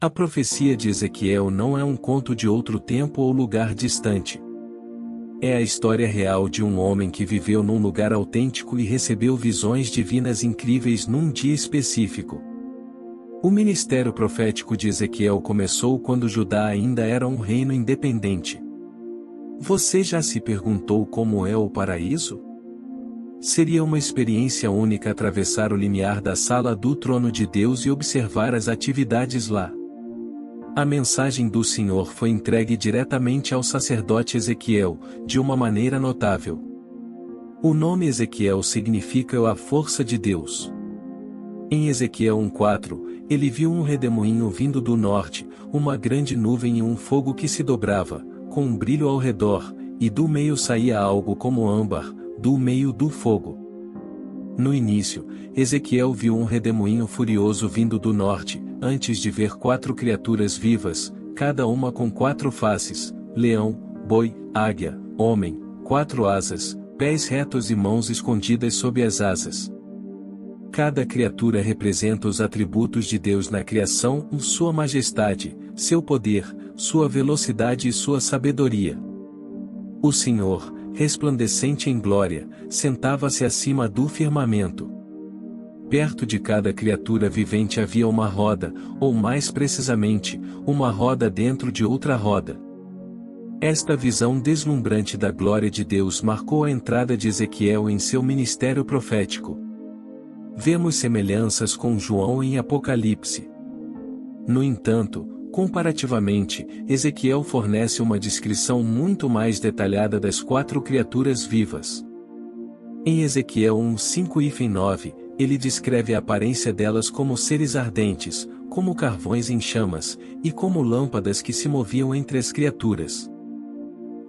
A profecia de Ezequiel não é um conto de outro tempo ou lugar distante. É a história real de um homem que viveu num lugar autêntico e recebeu visões divinas incríveis num dia específico. O ministério profético de Ezequiel começou quando Judá ainda era um reino independente. Você já se perguntou como é o paraíso? Seria uma experiência única atravessar o limiar da sala do trono de Deus e observar as atividades lá. A mensagem do Senhor foi entregue diretamente ao sacerdote Ezequiel, de uma maneira notável. O nome Ezequiel significa a força de Deus. Em Ezequiel 1:4, ele viu um redemoinho vindo do norte, uma grande nuvem e um fogo que se dobrava, com um brilho ao redor, e do meio saía algo como âmbar, do meio do fogo. No início, Ezequiel viu um redemoinho furioso vindo do norte, antes de ver 4 criaturas vivas, cada uma com 4 faces, leão, boi, águia, homem, 4 asas, pés retos e mãos escondidas sob as asas. Cada criatura representa os atributos de Deus na criação, sua majestade, seu poder, sua velocidade e sua sabedoria. O Senhor, resplandecente em glória, sentava-se acima do firmamento. Perto de cada criatura vivente havia uma roda, ou mais precisamente, uma roda dentro de outra roda. Esta visão deslumbrante da glória de Deus marcou a entrada de Ezequiel em seu ministério profético. Vemos semelhanças com João em Apocalipse. No entanto, comparativamente, Ezequiel fornece uma descrição muito mais detalhada das 4 criaturas vivas. Em Ezequiel 1:5-9, ele descreve a aparência delas como seres ardentes, como carvões em chamas, e como lâmpadas que se moviam entre as criaturas.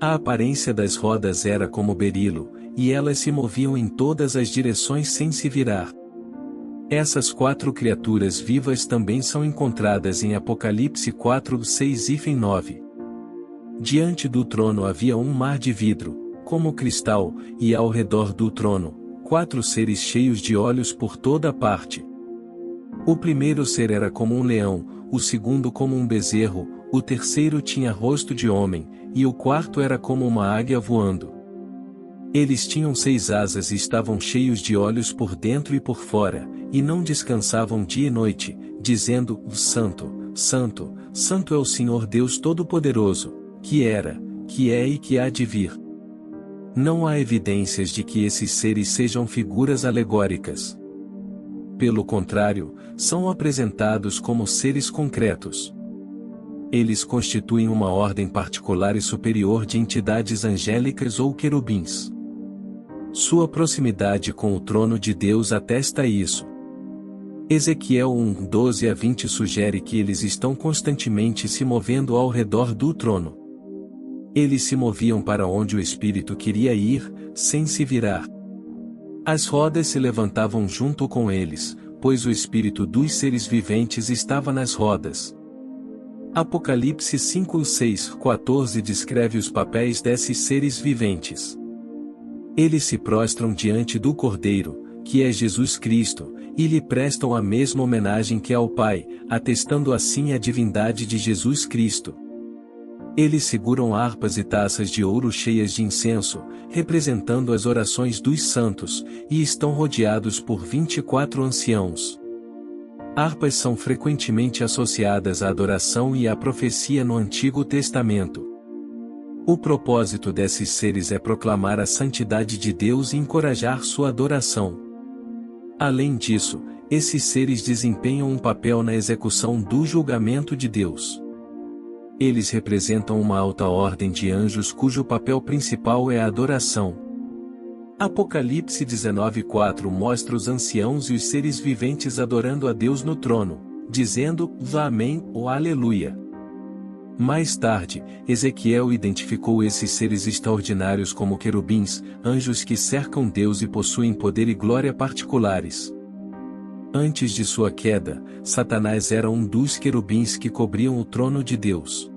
A aparência das rodas era como berilo, e elas se moviam em todas as direções sem se virar. Essas 4 criaturas vivas também são encontradas em Apocalipse 4:6-9. Diante do trono havia um mar de vidro, como cristal, e ao redor do trono, 4 seres cheios de olhos por toda parte. O primeiro ser era como um leão, o segundo como um bezerro, o terceiro tinha rosto de homem, e o quarto era como uma águia voando. Eles tinham 6 asas e estavam cheios de olhos por dentro e por fora, e não descansavam dia e noite, dizendo: Santo, Santo, Santo é o Senhor Deus Todo-Poderoso, que era, que é e que há de vir. Não há evidências de que esses seres sejam figuras alegóricas. Pelo contrário, são apresentados como seres concretos. Eles constituem uma ordem particular e superior de entidades angélicas ou querubins. Sua proximidade com o trono de Deus atesta isso. Ezequiel 1:12-20 sugere que eles estão constantemente se movendo ao redor do trono. Eles se moviam para onde o Espírito queria ir, sem se virar. As rodas se levantavam junto com eles, pois o Espírito dos seres viventes estava nas rodas. Apocalipse 5:6-14 descreve os papéis desses seres viventes. Eles se prostram diante do Cordeiro, que é Jesus Cristo, e lhe prestam a mesma homenagem que ao Pai, atestando assim a divindade de Jesus Cristo. Eles seguram harpas e taças de ouro cheias de incenso, representando as orações dos santos, e estão rodeados por 24 anciãos. Harpas são frequentemente associadas à adoração e à profecia no Antigo Testamento. O propósito desses seres é proclamar a santidade de Deus e encorajar sua adoração. Além disso, esses seres desempenham um papel na execução do julgamento de Deus. Eles representam uma alta ordem de anjos cujo papel principal é a adoração. Apocalipse 19:4 mostra os anciãos e os seres viventes adorando a Deus no trono, dizendo: Amém ou Aleluia. Mais tarde, Ezequiel identificou esses seres extraordinários como querubins, anjos que cercam Deus e possuem poder e glória particulares. Antes de sua queda, Satanás era um dos querubins que cobriam o trono de Deus.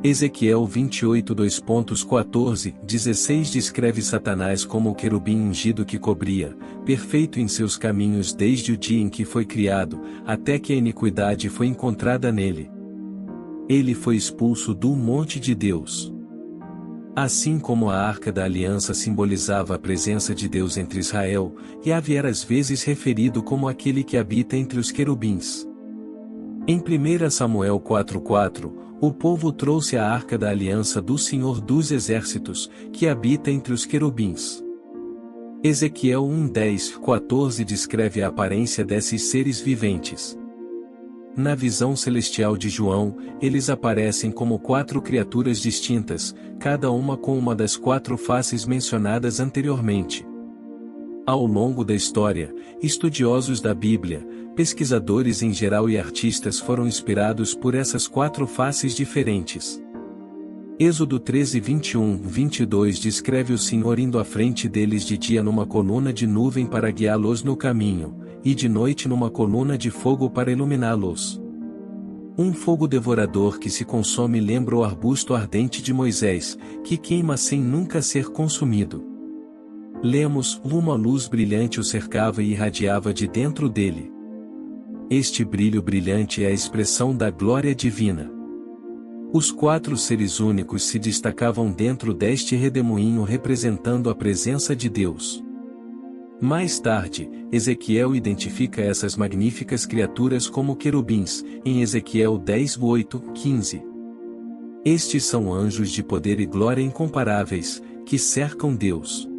Ezequiel 28:14-16 descreve Satanás como o querubim ungido que cobria, perfeito em seus caminhos desde o dia em que foi criado, até que a iniquidade foi encontrada nele. Ele foi expulso do monte de Deus. Assim como a Arca da Aliança simbolizava a presença de Deus entre Israel, Yahvé era às vezes referido como aquele que habita entre os querubins. Em 1 Samuel 4:4, o povo trouxe a Arca da Aliança do Senhor dos Exércitos, que habita entre os querubins. Ezequiel 1:10-14 descreve a aparência desses seres viventes. Na visão celestial de João, eles aparecem como 4 criaturas distintas, cada uma com uma das 4 faces mencionadas anteriormente. Ao longo da história, estudiosos da Bíblia, pesquisadores em geral e artistas foram inspirados por essas 4 faces diferentes. Êxodo 13:21-22 descreve o Senhor indo à frente deles de dia numa coluna de nuvem para guiá-los no caminho, e de noite numa coluna de fogo para iluminá-los. Um fogo devorador que se consome lembra o arbusto ardente de Moisés, que queima sem nunca ser consumido. Lemos: uma luz brilhante o cercava e irradiava de dentro dele. Este brilho brilhante é a expressão da glória divina. Os 4 seres únicos se destacavam dentro deste redemoinho representando a presença de Deus. Mais tarde, Ezequiel identifica essas magníficas criaturas como querubins, em Ezequiel 10:8-15. Estes são anjos de poder e glória incomparáveis, que cercam Deus.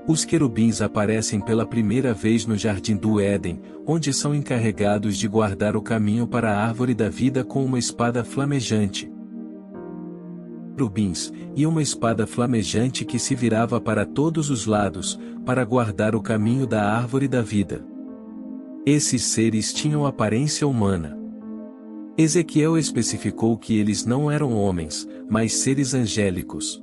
Os querubins aparecem pela primeira vez no Jardim do Éden, onde são encarregados de guardar o caminho para a árvore da vida com uma espada flamejante. Querubins, e uma espada flamejante que se virava para todos os lados, para guardar o caminho da árvore da vida. Esses seres tinham aparência humana. Ezequiel especificou que eles não eram homens, mas seres angélicos.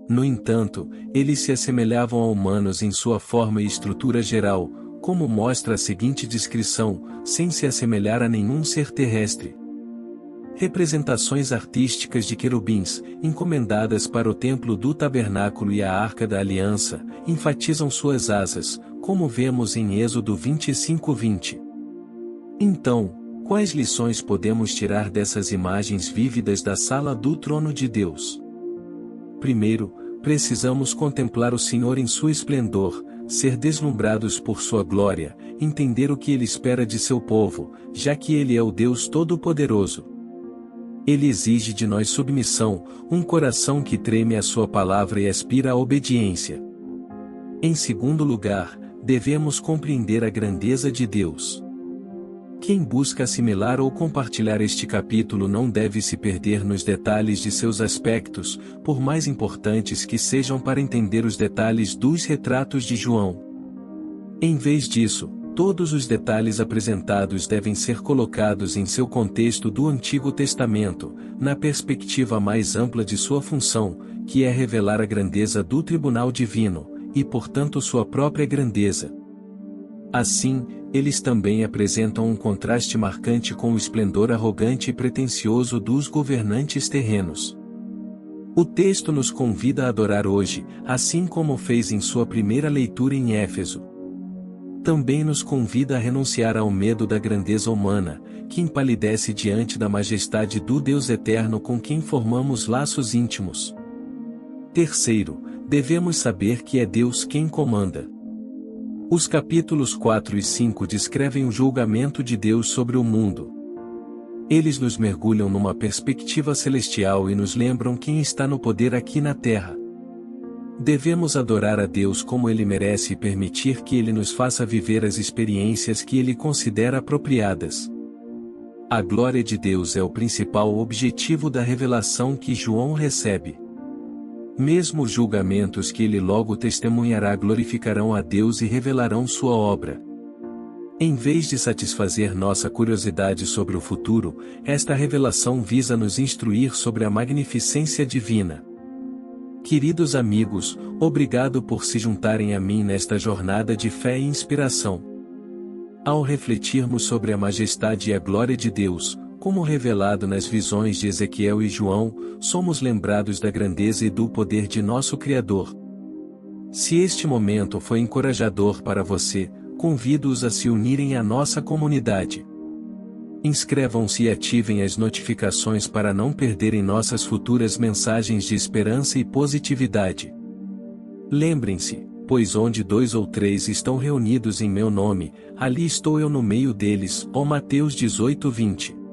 No entanto, eles se assemelhavam a humanos em sua forma e estrutura geral, como mostra a seguinte descrição, sem se assemelhar a nenhum ser terrestre. Representações artísticas de querubins, encomendadas para o templo do tabernáculo e a Arca da Aliança, enfatizam suas asas, como vemos em Êxodo 25:20. Então, quais lições podemos tirar dessas imagens vívidas da sala do trono de Deus? Primeiro, precisamos contemplar o Senhor em seu esplendor, ser deslumbrados por sua glória, entender o que Ele espera de seu povo, já que Ele é o Deus Todo-Poderoso. Ele exige de nós submissão, um coração que treme à sua palavra e aspira à obediência. Em segundo lugar, devemos compreender a grandeza de Deus. Quem busca assimilar ou compartilhar este capítulo não deve se perder nos detalhes de seus aspectos, por mais importantes que sejam para entender os detalhes dos retratos de João. Em vez disso, todos os detalhes apresentados devem ser colocados em seu contexto do Antigo Testamento, na perspectiva mais ampla de sua função, que é revelar a grandeza do tribunal divino, e portanto sua própria grandeza. Assim, eles também apresentam um contraste marcante com o esplendor arrogante e pretensioso dos governantes terrenos. O texto nos convida a adorar hoje, assim como fez em sua primeira leitura em Éfeso. Também nos convida a renunciar ao medo da grandeza humana, que empalidece diante da majestade do Deus eterno com quem formamos laços íntimos. Terceiro, devemos saber que é Deus quem comanda. Os capítulos 4 e 5 descrevem o julgamento de Deus sobre o mundo. Eles nos mergulham numa perspectiva celestial e nos lembram quem está no poder aqui na terra. Devemos adorar a Deus como Ele merece e permitir que Ele nos faça viver as experiências que Ele considera apropriadas. A glória de Deus é o principal objetivo da revelação que João recebe. Mesmo os julgamentos que ele logo testemunhará glorificarão a Deus e revelarão sua obra. Em vez de satisfazer nossa curiosidade sobre o futuro, esta revelação visa nos instruir sobre a magnificência divina. Queridos amigos, obrigado por se juntarem a mim nesta jornada de fé e inspiração. Ao refletirmos sobre a majestade e a glória de Deus, Como revelado nas visões de Ezequiel e João, somos lembrados da grandeza e do poder de nosso Criador. Se este momento foi encorajador para você, convido-os a se unirem à nossa comunidade. Inscrevam-se e ativem as notificações para não perderem nossas futuras mensagens de esperança e positividade. Lembrem-se, pois onde 2 ou 3 estão reunidos em meu nome, ali estou eu no meio deles. Mateus 18:20.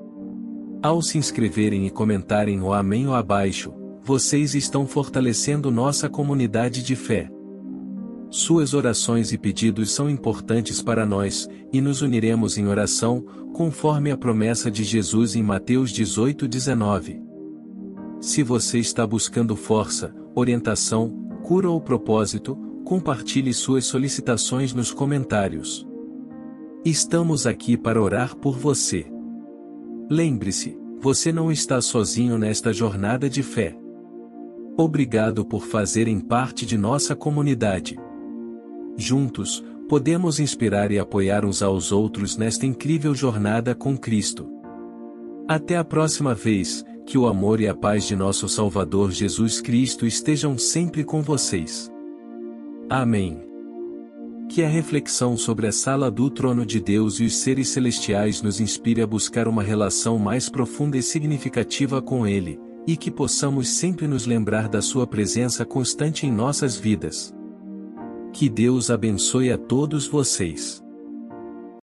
Ao se inscreverem e comentarem o amém ou abaixo, vocês estão fortalecendo nossa comunidade de fé. Suas orações e pedidos são importantes para nós, e nos uniremos em oração, conforme a promessa de Jesus em Mateus 18:19. Se você está buscando força, orientação, cura ou propósito, compartilhe suas solicitações nos comentários. Estamos aqui para orar por você. Lembre-se, você não está sozinho nesta jornada de fé. Obrigado por fazerem parte de nossa comunidade. Juntos, podemos inspirar e apoiar uns aos outros nesta incrível jornada com Cristo. Até a próxima vez, que o amor e a paz de nosso Salvador Jesus Cristo estejam sempre com vocês. Amém. Que a reflexão sobre a sala do trono de Deus e os seres celestiais nos inspire a buscar uma relação mais profunda e significativa com Ele, e que possamos sempre nos lembrar da Sua presença constante em nossas vidas. Que Deus abençoe a todos vocês.